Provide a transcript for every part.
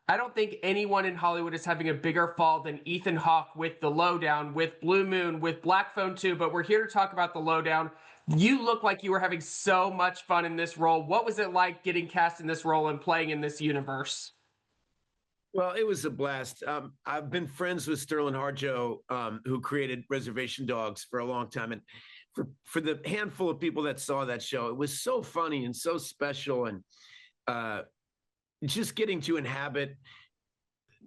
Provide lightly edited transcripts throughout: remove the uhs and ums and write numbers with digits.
I don't think anyone in Hollywood is having a bigger fall than Ethan Hawke with The Lowdown, with Blue Moon, with Black Phone 2, but we're here to talk about The Lowdown. You look like you were having so much fun in this role. What was it like getting cast in this role and playing in this universe? Well, it was a blast. I've been friends with Sterling Harjo, who created Reservation Dogs for a long time, and for the handful of people that saw that show, it was so funny and so special, and uh, just getting to inhabit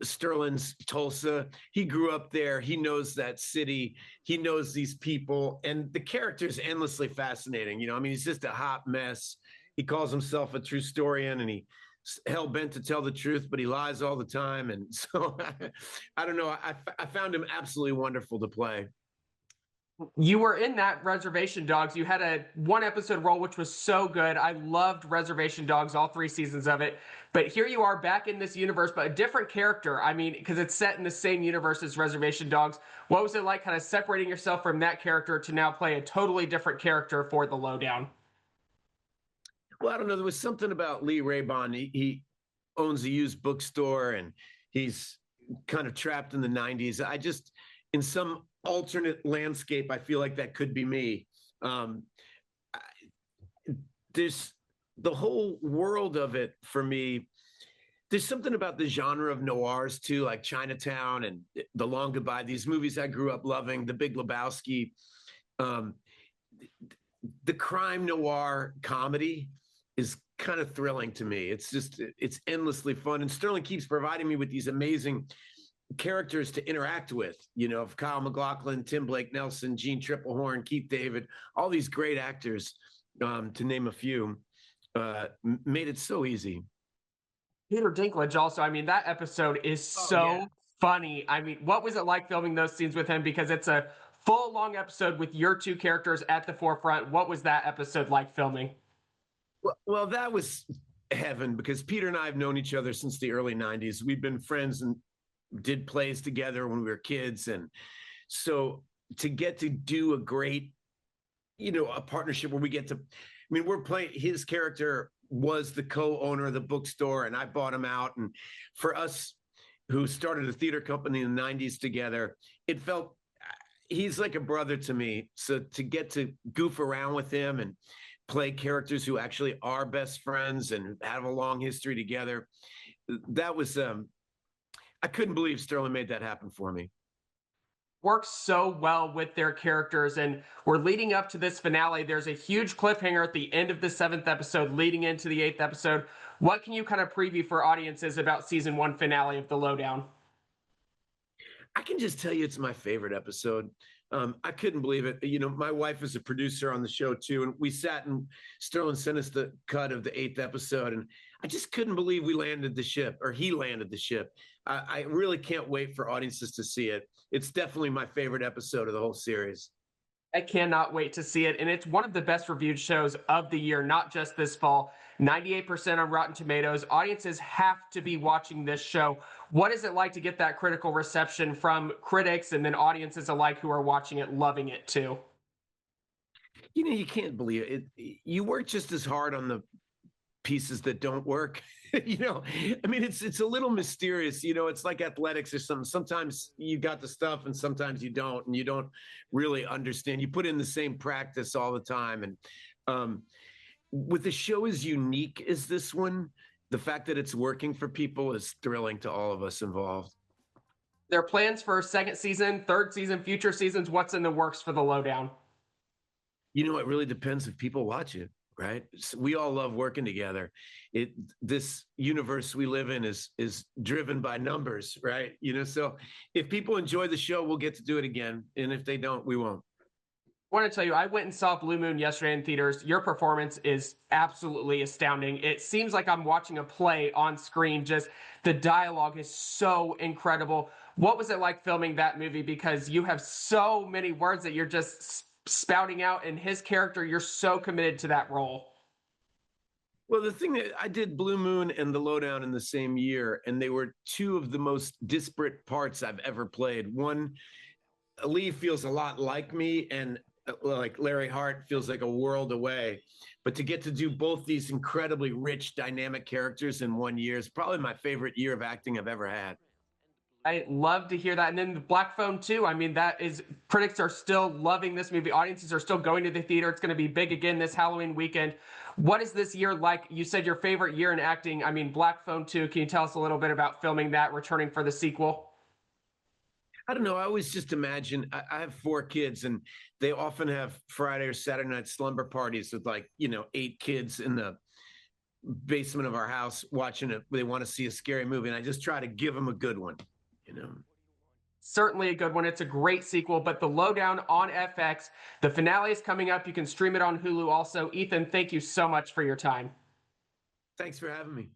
Sterling's Tulsa. He grew up there. He knows that city. He knows these people, and the character is endlessly fascinating. I mean, he's just a hot mess. He calls himself a true historian, and he hell bent to tell the truth, but he lies all the time. And so I don't know. I found him absolutely wonderful to play. You were in that Reservation Dogs. You had a one episode role, which was so good. I loved Reservation Dogs, all three seasons of it. But here you are back in this universe, but a different character. I mean, because it's set in the same universe as Reservation Dogs. What was it like kind of separating yourself from that character to now play a totally different character for The Lowdown? Well, I don't know. There was something about Lee Raybon. He owns a used bookstore, and he's kind of trapped in the 90s. In some alternate landscape, I feel like that could be me. Um, there's the whole world of it for me. There's something about the genre of noirs too, like Chinatown and The Long Goodbye. These movies I grew up loving, The Big Lebowski, um, the crime noir comedy is kind of thrilling to me. It's endlessly fun, and Sterling keeps providing me with these amazing characters to interact with. Of Kyle MacLachlan, Tim Blake Nelson, Gene Triplehorn, Keith David, all these great actors, to name a few, made it so easy. Peter Dinklage also, I mean, that episode is Oh yeah. so funny. I mean, what was it like filming those scenes with him? Because it's a full long episode with your two characters at the forefront. What was that episode like filming? Well, that was heaven because Peter and I have known each other since the early 90s. We've been friends and did plays together when we were kids. And so to get to do a great, a partnership where we get to, I mean, we're playing, his character was the co-owner of the bookstore and I bought him out. And for us who started a theater company in the 90s together, it felt, he's like a brother to me. So to get to goof around with him and play characters who actually are best friends and have a long history together, that was, I couldn't believe Sterling made that happen for me. Works so well with their characters, and we're leading up to this finale. There's a huge cliffhanger at the end of the seventh episode leading into the eighth episode. What can you kind of preview for audiences about season one finale of The Lowdown? I can just tell you it's my favorite episode. I couldn't believe it. My wife is a producer on the show too, and we sat and Sterling sent us the cut of the eighth episode, and I just couldn't believe we landed the ship, or he landed the ship. I really can't wait for audiences to see it. It's definitely my favorite episode of the whole series. I cannot wait to see it. And it's one of the best reviewed shows of the year, not just this fall. 98% on Rotten Tomatoes. Audiences have to be watching this show. What is it like to get that critical reception from critics and then audiences alike who are watching it, loving it too? You can't believe it. You work just as hard on the pieces that don't work. I mean, it's a little mysterious. It's like athletics or something. Sometimes you got the stuff and sometimes you don't, and you don't really understand. You put in the same practice all the time. And with a show as unique as this one, the fact that it's working for people is thrilling to all of us involved. There are plans for a second season, third season, future seasons. What's in the works for The Lowdown? It really depends if people watch it, right? We all love working together. This universe we live in is driven by numbers, right? So if people enjoy the show, we'll get to do it again, and if they don't, we won't. I want to tell you, I went and saw Blue Moon yesterday in theaters. Your performance is absolutely astounding. It seems like I'm watching a play on screen. Just the dialogue is so incredible. What was it like filming that movie? Because you have so many words that you're just spouting out, and his character, you're so committed to that role. Well, the thing that I did Blue Moon and The Lowdown in the same year, and they were two of the most disparate parts I've ever played. One, Lee feels a lot like me, and like Larry Hart feels like a world away. But to get to do both these incredibly rich, dynamic characters in 1 year is probably my favorite year of acting I've ever had. I love to hear that. And then the Black Phone too. I mean, that is, critics are still loving this movie. Audiences are still going to the theater. It's going to be big again this Halloween weekend. What is this year like? You said your favorite year in acting. I mean, Black Phone 2. Can you tell us a little bit about filming that, returning for the sequel? I don't know. I always just imagine I have 4 kids, and they often have Friday or Saturday night slumber parties with, like, 8 kids in the basement of our house watching it. They want to see a scary movie, and I just try to give them a good one, you know. Certainly a good one. It's a great sequel, but The Lowdown on FX. The finale is coming up. You can stream it on Hulu also. Ethan, thank you so much for your time. Thanks for having me.